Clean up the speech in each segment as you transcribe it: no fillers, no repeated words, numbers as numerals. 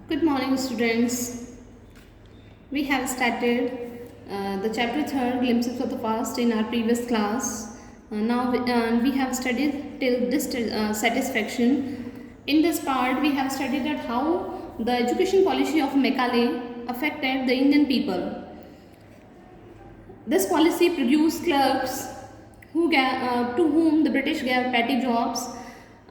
Good morning, students. We have started the chapter 3, Glimpses of the Past, in our previous class. Now we have studied till satisfaction. In this part, we have studied at how the education policy of Macaulay affected the Indian people. This policy produced clerks to whom the British gave petty jobs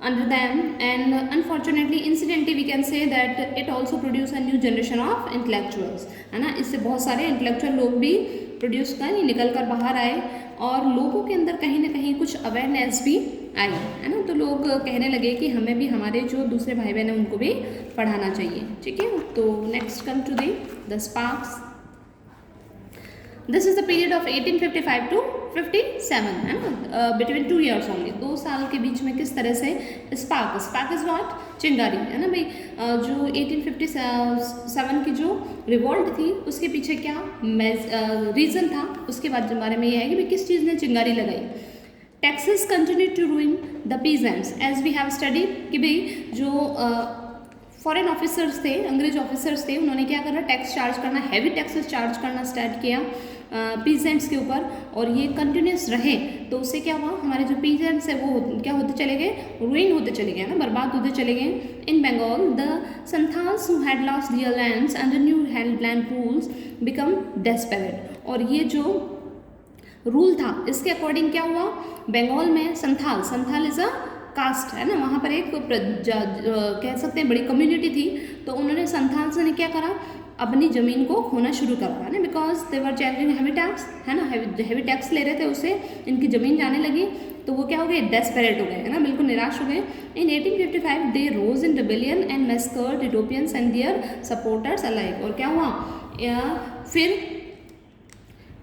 under them, and unfortunately incidentally we can say that it also produced a new generation of intellectuals, है ना। इससे बहुत सारे intellectual लोग भी produce कर निकल कर बाहर आए और लोगों के अंदर कहीं ना कहीं कुछ अवेयरनेस भी आई, है ना। तो लोग कहने लगे कि हमें भी हमारे जो दूसरे भाई बहन हैं उनको भी पढ़ाना चाहिए, ठीक है। तो next come to the sparks. This is the period of 1855 to 57, है ना, बिटवीन 2 years ओनली, 2 साल के बीच में किस तरह से स्पार्क इज व्हाट, चिंगारी, है ना भाई। जो 1857 की जो रिवॉल्ट थी उसके पीछे क्या रीज़न था, उसके बारे में ये है कि भाई किस चीज़ ने चिंगारी लगाई। Taxes continue to ruin the peasants as we have studied, कि भाई जो फॉरेन ऑफिसर्स थे, अंग्रेज ऑफिसर्स थे, उन्होंने क्या करना, टैक्स चार्ज करना, हैवी टैक्सेस चार्ज करना स्टार्ट किया पीजेंट्स के ऊपर, और ये कंटिन्यूस रहे तो उससे क्या हुआ, हमारे जो पीजेंट्स है वो क्या होते चले गए, रूइन होते चले गए ना, बर्बाद होते चले गए। In Bengal the Santhals who had lost their lands under new land rules become desperate, और ये जो रूल था इसके अकॉर्डिंग क्या हुआ, बंगाल में संथाल इज अ कास्ट, है ना, वहाँ पर एक कह सकते हैं बड़ी कम्युनिटी थी, तो उन्होंने संथाल्स ने क्या करा, अपनी ज़मीन को खोना शुरू करा, है ना, because they were charging heavy tax, है ना, हैवी टैक्स ले रहे थे, उससे इनकी ज़मीन जाने लगी, तो वो क्या हो गए, डेस्परेट हो गए, है ना, बिल्कुल निराश हो गए। In 1855 they rose in rebellion and massacred Europeans and their supporters alike, और क्या हुआ फिर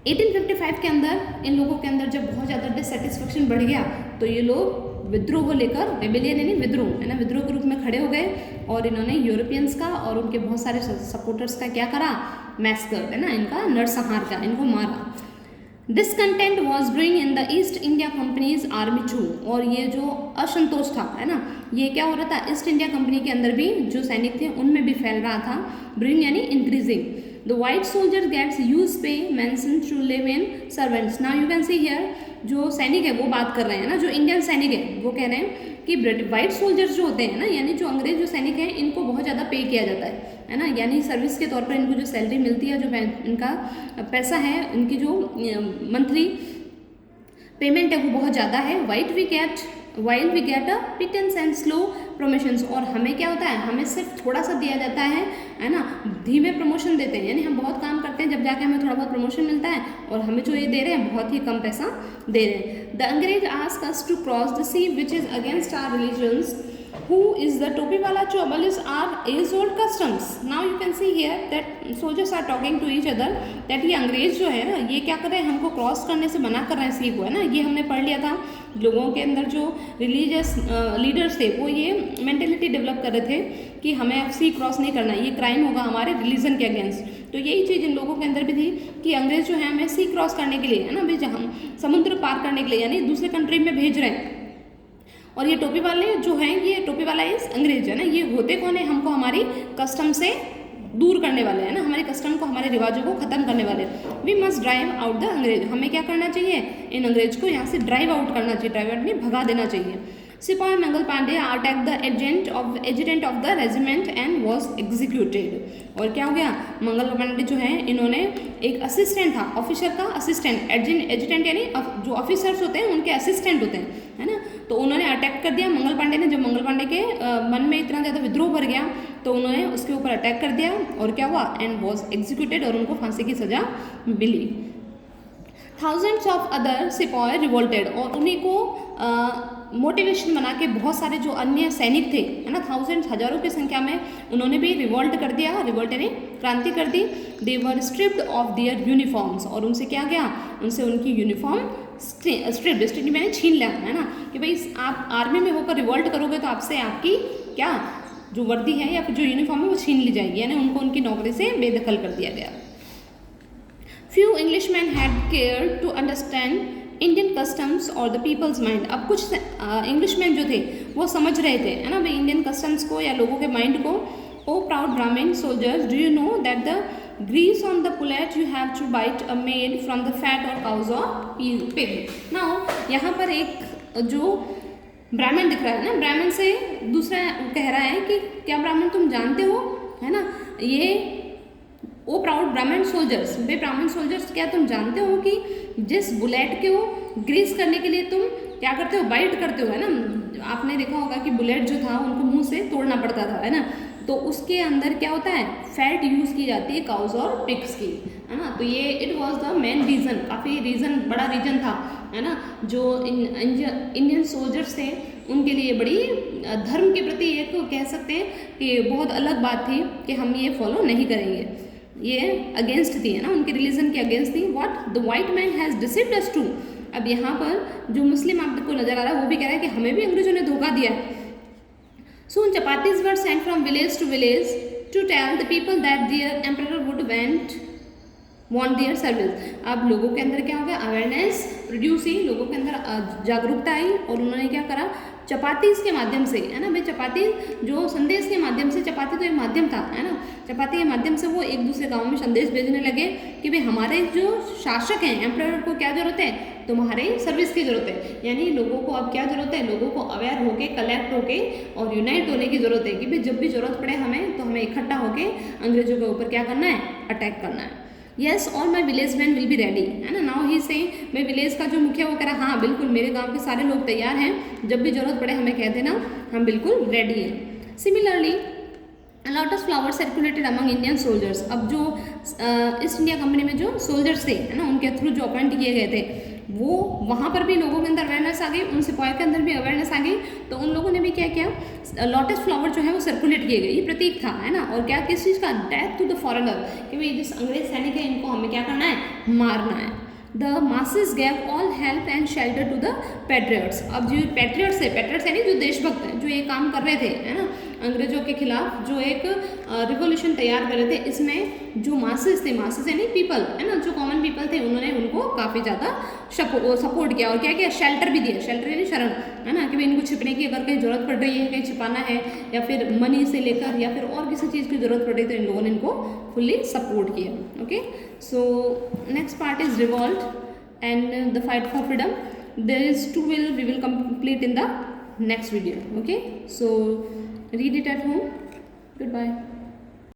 1855 के अंदर इन लोगों के अंदर जब बहुत ज़्यादा डिससेटिस्फेक्शन बढ़ गया तो ये लोग विद्रोह को लेकर, रेबेलियन यानी विद्रोह, है ना, विद्रोह के रूप में खड़े हो गए, और इन्होंने यूरोपियंस का और उनके बहुत सारे सपोर्टर्स का क्या करा, मैस्कर, है ना, इनका नरसंहार का, इनको मारा। Discontent was bring in the East India Company's army too, और ये जो असंतोष था, है ना, ये क्या हो रहा था, ईस्ट इंडिया कंपनी के अंदर भी जो सैनिक थे उनमें भी फैल रहा था। ब्रिंग यानी increasing. The white soldier gets huge pay mansion to live in servants. Now you can see here, जो सैनिक है वो बात कर रहे हैं ना, जो इंडियन सैनिक है वो कह रहे हैं कि वाइट सोल्जर्स जो होते हैं ना, यानी जो अंग्रेज जो सैनिक हैं, इनको बहुत ज़्यादा पे किया जाता है ना, यानी सर्विस के तौर पर इनको जो सैलरी मिलती है, जो इनका पैसा है, इनकी जो मंथली पेमेंट है वो बहुत ज़्यादा है। While we get a pittance and slow promotions, और हमें क्या होता है, हमें सिर्फ थोड़ा सा दिया जाता है ना, धीमे प्रमोशन देते हैं, यानी हम बहुत काम करते हैं, जब जाके हमें थोड़ा बहुत प्रमोशन मिलता है, और हमें जो ये दे रहे हैं बहुत ही कम पैसा दे रहे हैं। The angrez ask us to cross the sea which is against our religions, who is the Topiwala to abolish our age-old customs. Now you can see here that soldiers are talking to each other that ये अंग्रेज जो है ना, ये क्या कर रहे हैं, हमको क्रॉस करने से मना कर रहे हैं सी को, है ना। ये हमने पढ़ लिया था, लोगों के अंदर जो रिलीजियस लीडर्स थे वो ये मेंटेलिटी डेवलप कर रहे थे कि हमें सी क्रॉस नहीं करना, ये क्राइम होगा हमारे रिलीजन के अगेंस्ट। तो यही चीज़ इन लोगों के अंदर भी थी कि अंग्रेज जो है हमें सी क्रॉस करने के लिए, है ना, भाई जहाँ समुद्र पार करने के लिए, यानी दूसरे कंट्री में भेज रहे हैं, और ये टोपी वाले जो हैं, ये टोपी वाला इस अंग्रेज, है ना, ये होते कौन है, हमको हमारी कस्टम से दूर करने वाले, हैं ना, हमारे कस्टम को, हमारे रिवाजों को ख़त्म करने वाले। We must drive out the angrez, हमें क्या करना चाहिए, इन अंग्रेज को यहाँ से ड्राइव आउट करना चाहिए, ड्राइव आउट नहीं, भगा देना चाहिए। सिपाही Mangal Pandey attack the agent of the regiment and was executed, और क्या हो गया, मंगल पांडे जो है, इन्होंने एक असिस्टेंट था, ऑफिसर का असिस्टेंट, एजेंट यानी जो ऑफिसर्स होते हैं उनके असिस्टेंट होते हैं, है ना, तो उन्होंने अटैक कर दिया मंगल पांडे ने। जब मंगल पांडे के मन में इतना ज़्यादा विद्रोह भर गया तो उन्होंने उसके ऊपर अटैक कर दिया, और क्या हुआ, एंड वॉज एग्जीक्यूटेड, और उनको फांसी की सज़ा मिली। थाउजेंड्स ऑफ अदर सिपाही रिवोल्टेड, और उन्हीं को मोटिवेशन बना के बहुत सारे जो अन्य सैनिक थे, है ना, थाउजेंड्स, हजारों की संख्या में उन्होंने भी रिवोल्ट कर दिया, रिवोल्ट यानी क्रांति कर दी। दे वर स्ट्रिप्ड ऑफ देयर यूनिफॉर्म्स, और उनसे क्या गया, उनसे उनकी यूनिफॉर्म स्ट्रिप्ड मैंने छीन लिया, है ना, कि भाई आप आर्मी में होकर रिवोल्ट करोगे तो आपसे आपकी क्या जो वर्दी है या फिर जो यूनिफॉर्म है वो छीन ली जाएगी, यानी उनको उनकी नौकरी से बेदखल कर दिया गया। Few Englishman had care to understand Indian customs और द पीपल्स माइंड। अब कुछ इंग्लिशमैन जो थे वो समझ रहे थे, है ना भाई, इंडियन कस्टम्स को या लोगों के माइंड को, O proud Brahmin soldiers, do you know that the grease on the pullet you have to bite are made from the fat or cows or pig? Now यहाँ पर एक जो ब्राह्मण दिख रहा है ना, ब्राह्मण से दूसरा कह रहा है कि क्या ब्राह्मण तुम जानते हो, है ना, ये ओ प्राउड ब्राह्मण सोल्जर्स, वे ब्राह्मण सोल्जर्स, क्या तुम जानते हो कि जिस बुलेट को ग्रीस करने के लिए तुम क्या करते हो, बाइट करते हो, है ना, आपने देखा होगा कि बुलेट जो था उनको मुंह से तोड़ना पड़ता था, है ना, तो उसके अंदर क्या होता है, फैट यूज़ की जाती है काउज और पिग्स की, है ना, तो ये it was the main reason, काफ़ी रीज़न, बड़ा रीज़न था, है ना, जो इंडियन सोल्जर्स थे उनके लिए बड़ी धर्म के प्रति एक कह सकते हैं कि बहुत अलग बात थी कि हम ये फॉलो नहीं करेंगे, ये अगेंस्ट थी, है ना, उनके रिलीजन के अगेंस्ट थी। What the white man has deceived us to, अब यहाँ पर जो मुस्लिम आपको नजर आ रहा है वो भी कह रहा है कि हमें भी अंग्रेजों ने धोखा दिया है। Soon chapatis were sent from village to village to tell the people that their emperor would want their service। अब लोगों के अंदर क्या हो गया, अवेयरनेस प्रोड्यूस हुई, लोगों के अंदर जागरूकता आई और उन्होंने क्या करा, चपातीस के माध्यम से, है ना भाई, चपाती जो संदेश के माध्यम से, चपाती तो एक माध्यम था, है ना, चपाती के माध्यम से वो एक दूसरे गांव में संदेश भेजने लगे कि भाई हमारे जो शासक हैं, एम्परर को क्या जरूरत है, तुम्हारे सर्विस की जरूरत है, यानी लोगों को अब क्या जरूरत है, लोगों को अवेयर होके, कलेक्ट होके और यूनाइट होने की जरूरत है कि भाई जब भी जरूरत पड़े हमें, तो हमें इकट्ठा होके अंग्रेजों के ऊपर क्या करना है, अटैक करना है। Yes all my village man will be ready, है ना, नाउ ही से मैं विलेज का जो मुखिया वो कह रहा, हाँ बिल्कुल मेरे गांव के सारे लोग तैयार हैं, जब भी जरूरत पड़े हमें कह देना, हम बिल्कुल रेडी हैं। Similarly lotus flower circulated among Indian soldiers, अब जो ईस्ट इंडिया कंपनी में जो सोल्जर्स थे, है ना, उनके थ्रू जो अपॉइंट किए गए थे, वो वहाँ पर भी लोगों के अंदर अवेयरनेस आ गई, उन सिपाही के अंदर भी अवेयरनेस आ गई, तो उन लोगों ने भी क्या किया, लॉटस फ्लावर जो है वो सर्कुलेट किए गए, ये प्रतीक था, है ना, और क्या किस चीज़ का, डेथ टू द फॉरेनर, कि भाई जिस अंग्रेज सैनिक है इनको हमें क्या करना है, मारना है। The masses gave all help and shelter to the patriots, अब जो पैट्रियट्स है, पैट्रियट्स यानी जो देशभक्त हैं, जो ये काम कर रहे थे, है ना, अंग्रेजों के खिलाफ जो एक रिवोल्यूशन तैयार कर रहे थे, इसमें जो मासेस थे, मासेस यानी पीपल, है ना, जो कॉमन पीपल थे, उन्होंने उनको काफ़ी ज़्यादा सपोर्ट किया और क्या किया, शेल्टर भी दिया, शेल्टर यानी शरण, है ना, कि भाई इनको छिपने की अगर कहीं ज़रूरत पड़ रही है, कहीं छिपाना है, या फिर मनी से लेकर या फिर और किसी चीज़ की ज़रूरत पड़ रही है, तो इन लोगों ने इनको फुल्ली सपोर्ट किया। Okay, so next part is revolt and the fight for freedom, there is two we will complete in the next video. Okay, so read it at home. Goodbye.